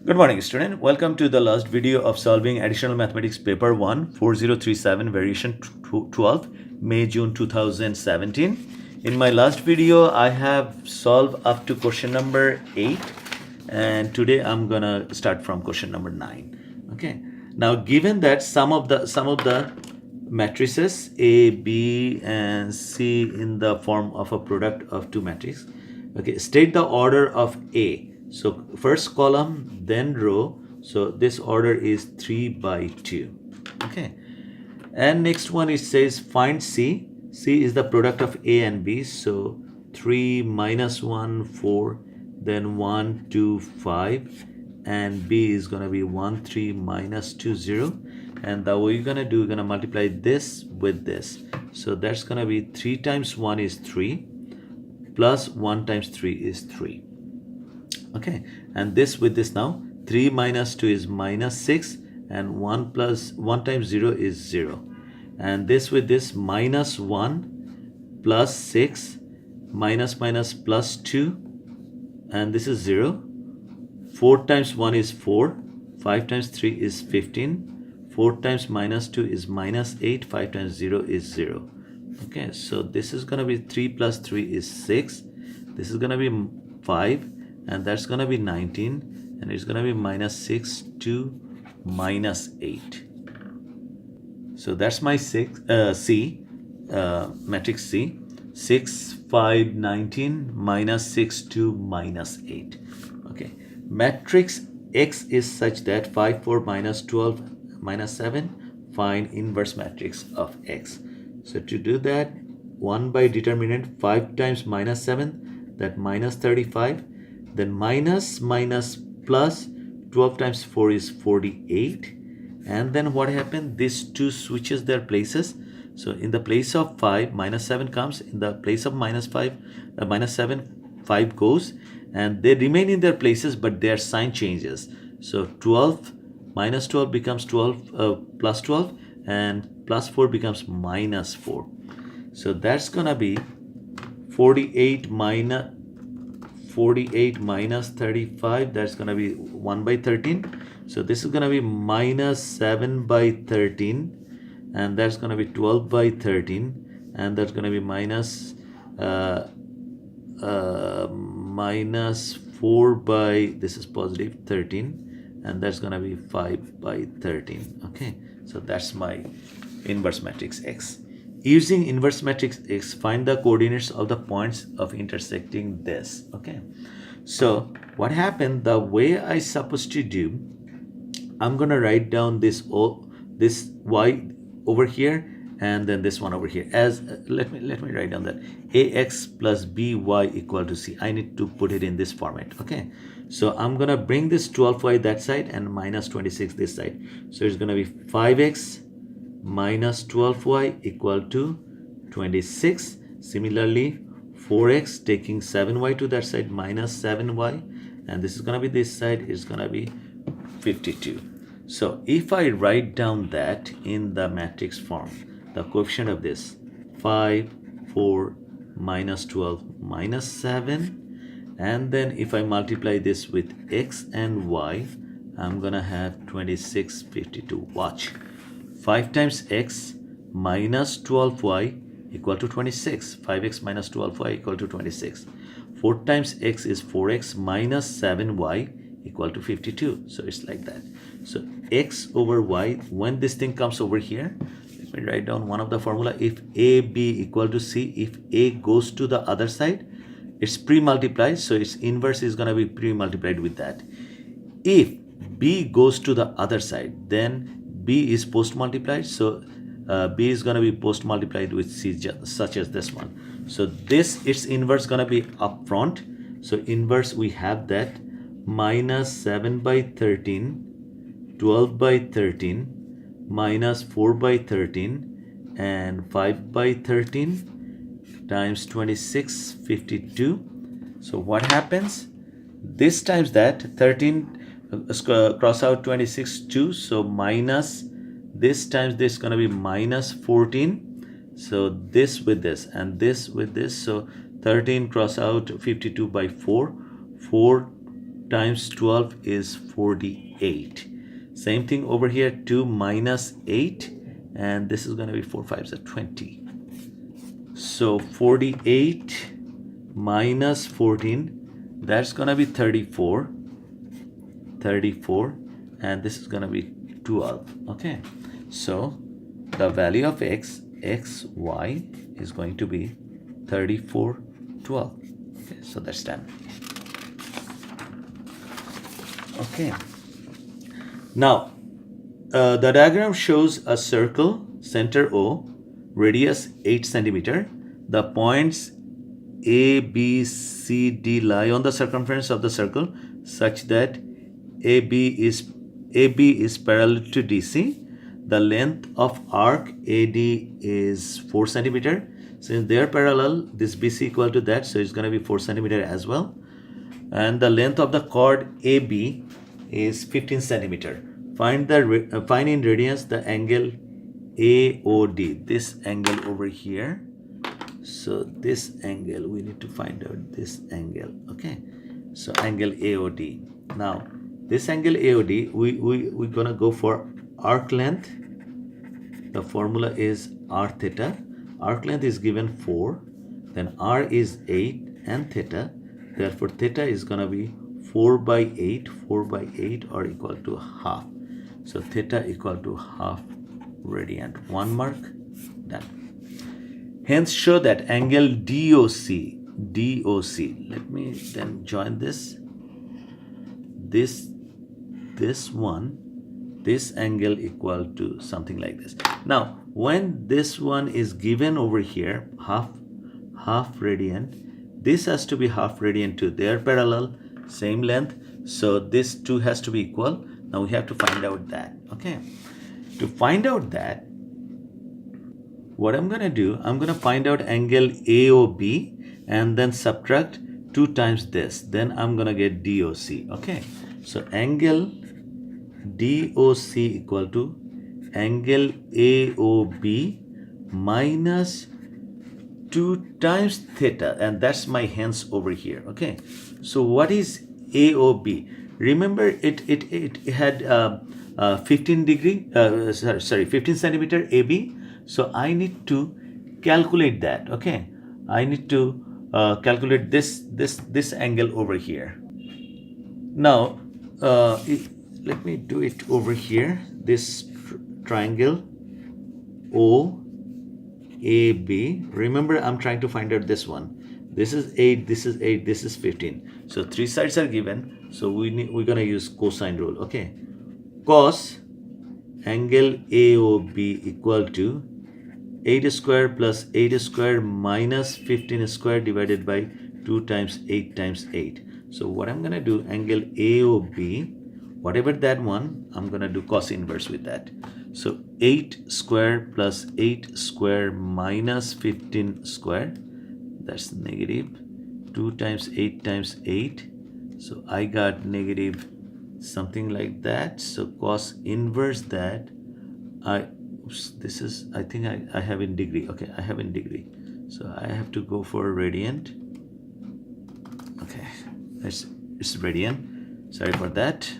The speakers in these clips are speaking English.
Good morning, student. Welcome to the last video of solving Additional Mathematics Paper 1, 4037, Variation 12, May-June 2017. In my last video, I have solved up to question number 8, and today I'm gonna start from question number 9. Okay. Now, given that some of the matrices A, B, and C in the form of a product of two matrices. Okay, state the order of A. So first column, then row. So this order is 3 by 2. Okay. And next one, it says find C. C is the product of A and B. So 3 minus 1, 4, then 1, 2, 5. And B is going to be 1, 3 minus 2, 0. And the way you're going to do, you're going to multiply this with this. So that's going to be 3 times 1 is 3. Plus 1 times 3 is 3. Okay, and this with this now, 3 minus 2 is minus 6, and 1 times 0 is 0. And this with this, minus 1 plus 6 minus plus 2, and this is 0. 4 times 1 is 4, 5 times 3 is 15, 4 times minus 2 is minus 8, 5 times 0 is 0. Okay, so this is going to be 3 plus 3 is 6, this is going to be 5, and that's going to be 19, and it's going to be minus 6 to minus 8. So that's my C, matrix C. 6, 5, 19, minus 6 to minus 8. Okay. Matrix X is such that 5, 4, minus 12, minus 7. Find inverse matrix of X. So to do that, 1 by determinant, 5 times minus 7, that minus 35. Then minus plus 12 times 4 is 48. And then what happened? These two switches their places. So in the place of 5, minus 7 comes. In the place of minus 5, minus 7, 5 goes. And they remain in their places, but their sign changes. So 12 minus 12 becomes 12 plus 12. And plus 4 becomes minus 4. So that's going to be 48 minus 35, that's going to be 1 by 13. So this is going to be minus 7 by 13, and that's going to be 12 by 13, and that's going to be minus 4 by, this is positive 13, and that's going to be 5 by 13. Okay, so that's my inverse matrix X. Using inverse matrix X, find the coordinates of the points of intersecting this. Okay, so what happened, the way I supposed to do, I'm gonna write down this y over here, and then this one over here as let me write down that ax plus by equal to c. I need to put it in this format. Okay, so I'm gonna bring this 12y that side and minus 26 this side. So it's gonna be 5x minus 12y equal to 26. Similarly, 4x taking 7y to that side minus 7y, and this is going to be this side, is going to be 52. So if I write down that in the matrix form, the coefficient of this 5, 4, minus 12, minus 7, and then if I multiply this with x and y, I'm going to have 26, 52. Watch. 5 times x minus 12y equal to 26. 5x minus 12y equal to 26. 4 times x is 4x minus 7y equal to 52. So it's like that. So x over y, when this thing comes over here, let me write down one of the formula. If a, b equal to c, if a goes to the other side, it's pre-multiplied. So its inverse is going to be pre-multiplied with that. If b goes to the other side, then b is post multiplied, so b is going to be post multiplied with c, such as this one. So this, its inverse going to be up front. So inverse, we have that minus 7 by 13, 12 by 13, minus 4 by 13, and 5 by 13 times 26, 52. So what happens? This times that 13, cross out 26, 2, so minus this times this is going to be minus 14. So this with this and this with this, so 13 cross out 52 by 4, 4 times 12 is 48. Same thing over here, 2 minus 8, and this is going to be 4 5s are 20. So 48 minus 14, that's going to be 34, and this is going to be 12. Okay, so the value of x, y, is going to be 34, 12. Okay, so that's done. Okay, now the diagram shows a circle, center O, radius 8 centimeter. The points A, B, C, D lie on the circumference of the circle such that AB is parallel to DC. The length of arc AD is 4 centimeter. Since they are parallel, this BC equal to that, so it's going to be 4 centimeter as well. And the length of the chord AB is 15 centimeter. Find in radians the angle AOD, this angle over here. So this angle, we need to find out this angle. Okay, so angle AOD. Now this angle AOD, we're gonna go for arc length. The formula is r theta. Arc length is given 4, then r is 8 and theta. Therefore theta is gonna be 4 by 8 or equal to half. So theta equal to half radian. 1 mark, done. Hence show that angle DOC, let me then join this one, this angle equal to something like this. Now when this one is given over here, half radian, this has to be half radian too. They are parallel, same length, so this two has to be equal. Now we have to find out that. Okay, to find out that, what I'm going to do, I'm going to find out angle AOB and then subtract 2 times this. Then I'm going to get DOC. Okay, so angle DOC equal to angle AOB minus 2 times theta, and that's my hence over here. Okay, so what is AOB? Remember it had 15 centimeter AB. So I need to calculate that. Okay, I need to calculate this angle over here. Now let me do it over here. This triangle OAB. Remember, I'm trying to find out this one. This is 8. This is 8. This is 15. So 3 sides are given. So we're gonna use cosine rule. Okay, cos angle AOB equal to 8 square plus 8 square minus 15 square divided by 2 times 8 times 8. So what I'm going to do, angle AOB, whatever that one, I'm going to do cos inverse with that. So 8 square plus 8 square minus 15 square, that's negative 2 times 8 times 8. So I got negative something like that. So cos inverse that, this is, I think I have in degree. Okay, I have in degree. So I have to go for radian. Okay, it's radian. Sorry for that.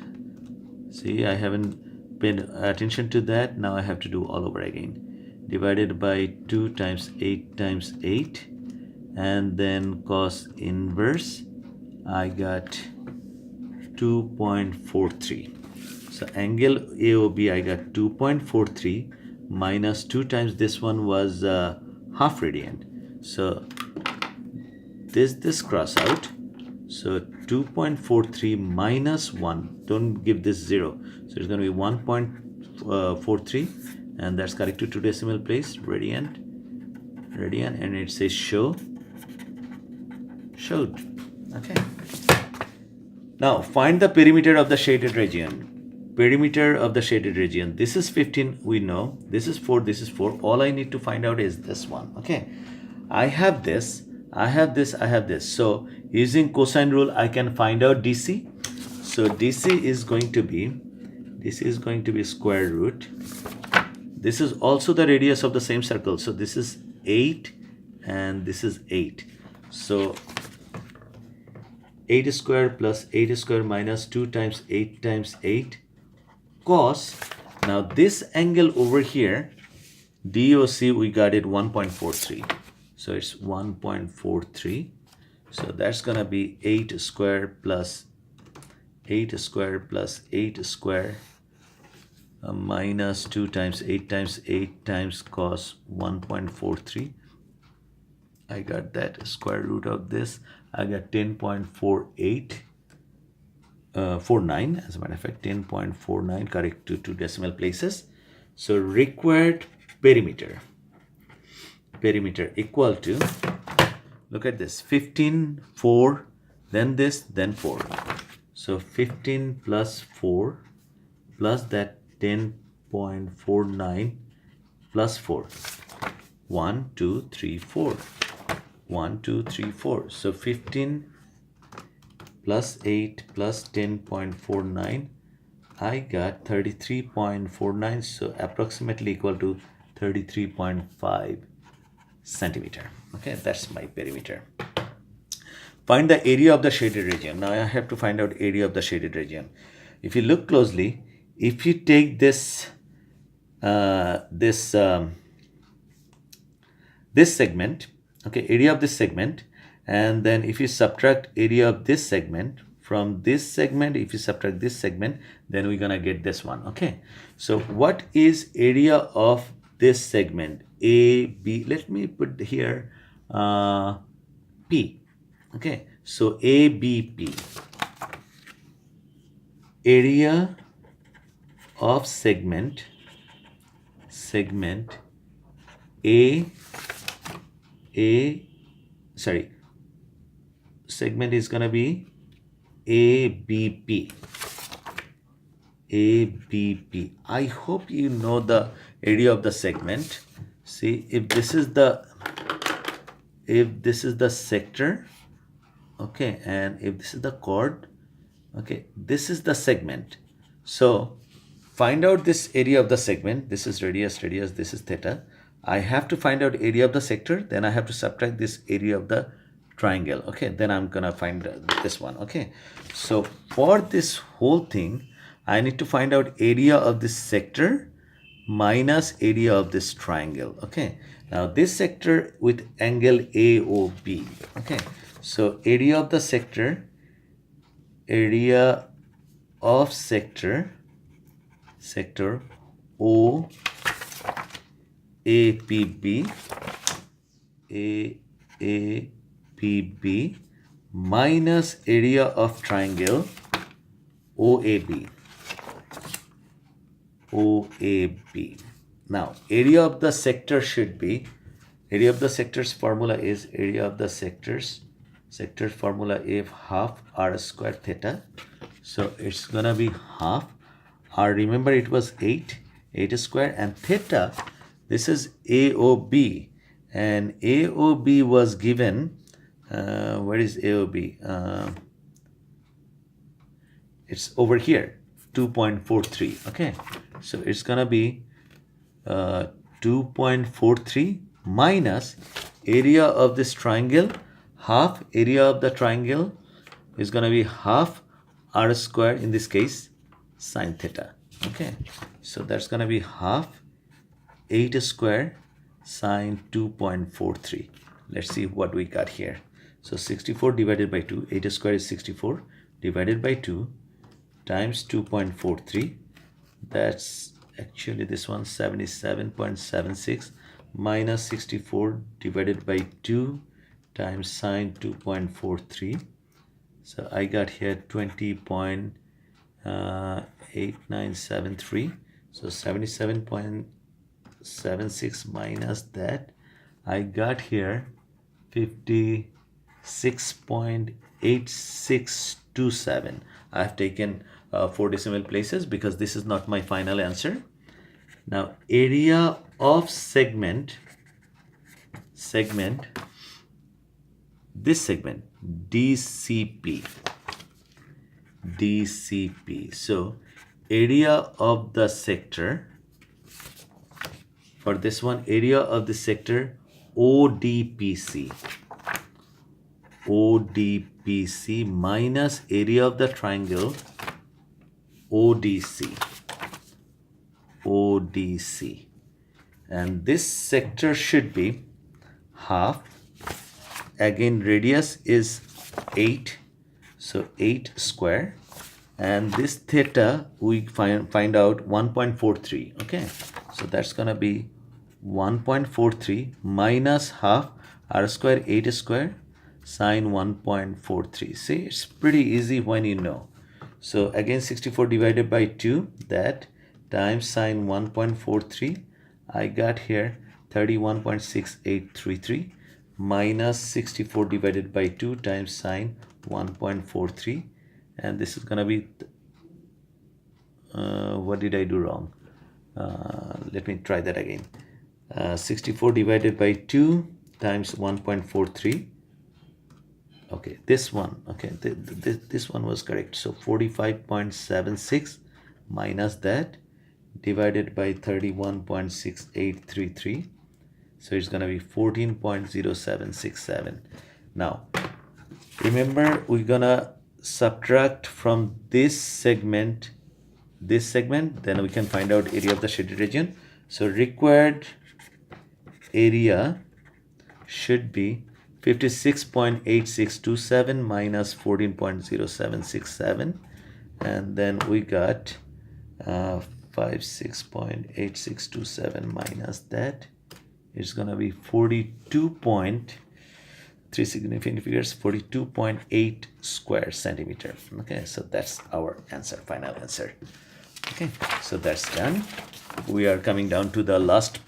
See, I haven't paid attention to that. Now I have to do all over again. Divided by 2 times 8 times 8. And then cos inverse, I got 2.43. So angle AOB, I got 2.43 minus 2 times this one was half radian. So this cross out. So 2.43 minus 1, don't give this 0. So it's going to be 1.43, and that's corrected to decimal place, radian, and it says showed. Okay. Now find the perimeter of the shaded region. Perimeter of the shaded region. This is 15, we know. This is 4, this is 4. All I need to find out is this one. Okay. I have this, I have this, I have this. So using cosine rule, I can find out DC. So DC is going to be, square root. This is also the radius of the same circle. So this is 8 and this is 8. So 8 square plus 8 square minus 2 times 8 cos. Now this angle over here, DOC, we got it 1.43. So it's 1.43. So that's gonna be 8 square plus 8 square plus 8 square minus 2 times 8 times cos 1.43. I got that square root of this. I got 10.48 49, as a matter of fact, 10.49, correct to 2 decimal places. So required perimeter equal to, look at this, 15, 4, then this, then 4. So 15 plus 4 plus that 10.49 plus 4. 1, 2, 3, 4. 1, 2, 3, 4. So 15 plus 8 plus 10.49, I got 33.49, so approximately equal to 33.5 centimeter. Okay, that's my perimeter. Find the area of the shaded region. Now I have to find out area of the shaded region. If you look closely, if you take this this segment, okay, area of this segment, and then if you subtract area of this segment from this segment, if you subtract this segment, then we're gonna get this one. Okay, so what is area of this segment? A, B, let me put here P. Okay, so ABP, area of segment segment segment is gonna be ABP. ABP. I hope you know the area of the segment. See, if this is the sector, okay, and if this is the chord, okay, this is the segment. So find out this area of the segment. This is radius, this is theta. I have to find out area of the sector, then I have to subtract this area of the triangle. Okay, then I'm gonna find this one. Okay, so for this whole thing, I need to find out area of this sector minus area of this triangle. Okay, now this sector with angle AOB. Okay, so area of the sector, area of sector O APB APB minus area of triangle OAB. Now area of the sector should be, area of the sector's formula is, area of the sector formula is half r square theta. So it's gonna be half r, remember it was 8 square, and theta, this is AOB, and AOB was given, where is AOB? It's over here, 2.43. Okay, so it's gonna be 2.43 minus area of this triangle, half area of the triangle is gonna be half r square, in this case sine theta. Okay, so that's gonna be half 8 square sine 2.43. Let's see what we got here. So 64 divided by 2, 8 square is 64 divided by 2 times 2.43. That's actually this one, 77.76 minus 64 divided by 2 times sine 2.43. So I got here 20.8973. So 77.76 minus that, I got here 56.8627. I have taken 4 decimal places because this is not my final answer. Now area of segment, this segment DCP. So area of the sector, for this one, area of the sector ODPC. BC minus area of the triangle ODC. ODC. And this sector should be half. Again, radius is 8. So 8 square. And this theta, we find out 1.43. Okay. So that's going to be 1.43 minus half r square 8 square sine 1.43. See, it's pretty easy when you know. So again 64 divided by 2, that times sine 1.43, I got here 31.6833 minus 64 divided by 2 times sine 1.43, and this is gonna be what did I do wrong? Let me try that again. 64 divided by 2 times 1.43. Okay, this one, okay, this one was correct. So 45.76 minus that divided by 31.6833. So it's going to be 14.0767. Now, remember, we're going to subtract from this segment, then we can find out area of the shaded region. So required area should be 56.8627 minus 14.0767, and then we got 56.8627 minus that. It's gonna be 42.3 significant figures, 42.8 square centimeter. Okay, so that's our answer, final answer. Okay, so that's done. We are coming down to the last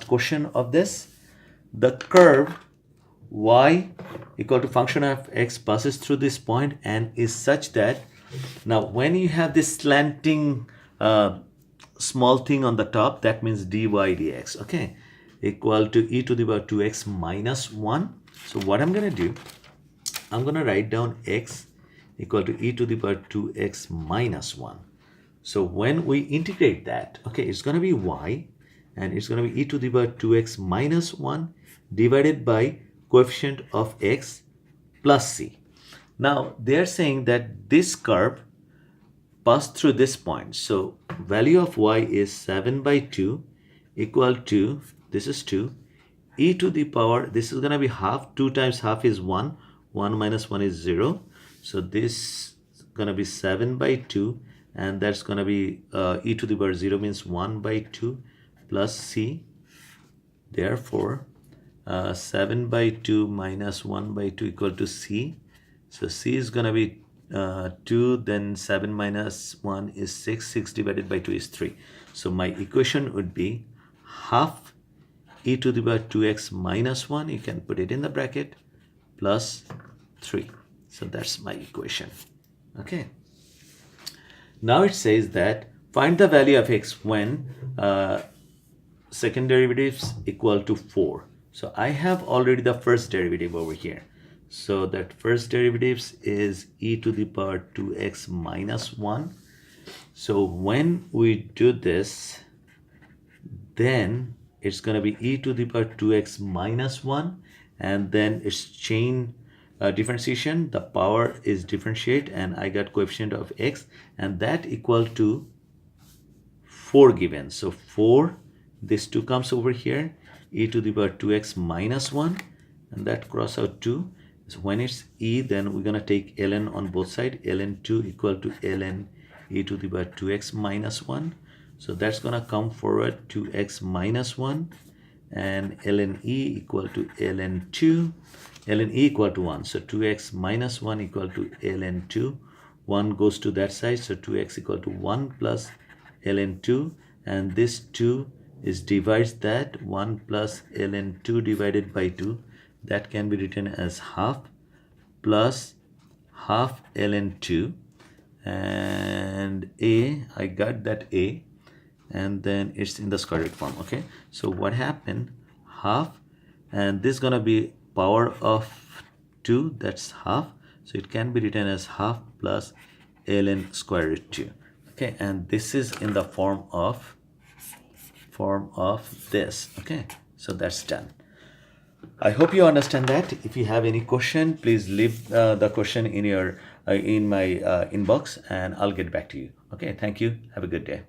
question of this. The curve y equal to function of x passes through this point and is such that, now when you have this slanting small thing on the top, that means dy dx, okay, equal to e to the power 2x minus 1. So what I'm going to do, I'm going to write down x equal to e to the power 2x minus 1. So when we integrate that, okay, it's going to be y, and it's going to be e to the power 2x minus 1 divided by coefficient of x plus c. Now they are saying that this curve passed through this point. So value of y is 7 by 2 equal to, this is 2, e to the power, this is going to be half, 2 times half is 1, 1 minus 1 is 0. So this is going to be 7 by 2, and that's going to be e to the power 0 means 1 by 2 plus c. Therefore 7 by 2 minus 1 by 2 equal to c. So c is going to be 2, then 7 minus 1 is 6, 6 divided by 2 is 3. So my equation would be half e to the power 2x minus 1, you can put it in the bracket, plus 3. So that's my equation. Okay. Now it says that find the value of x when second derivatives equal to 4. So I have already the first derivative over here. So that first derivatives is e to the power 2x minus 1. So when we do this, then it's going to be e to the power 2x minus 1, and then it's chain differentiation, the power is differentiate, and I got coefficient of x, and that equal to 4 given. So 4, this 2 comes over here, e to the power 2x minus 1, and that cross out 2. So when it's e, then we're going to take ln on both sides, ln2 equal to ln e to the power 2x minus 1. So that's going to come forward 2x minus 1, and ln e equal to ln2, ln e equal to 1. So 2x minus 1 equal to ln2. 1 goes to that side, so 2x equal to 1 plus ln2, and this 2 is divides that 1 plus ln2 divided by 2. That can be written as half plus half ln2, and a, I got that a, and then it's in the square root form. Okay, so what happened, half, and this is gonna be power of 2, that's half, so it can be written as half plus ln square root 2. Okay, and this is in the form of this. Okay, so that's done. I hope you understand that. If you have any question, please leave the question in your in my inbox, and I'll get back to you. Okay, thank you. Have a good day.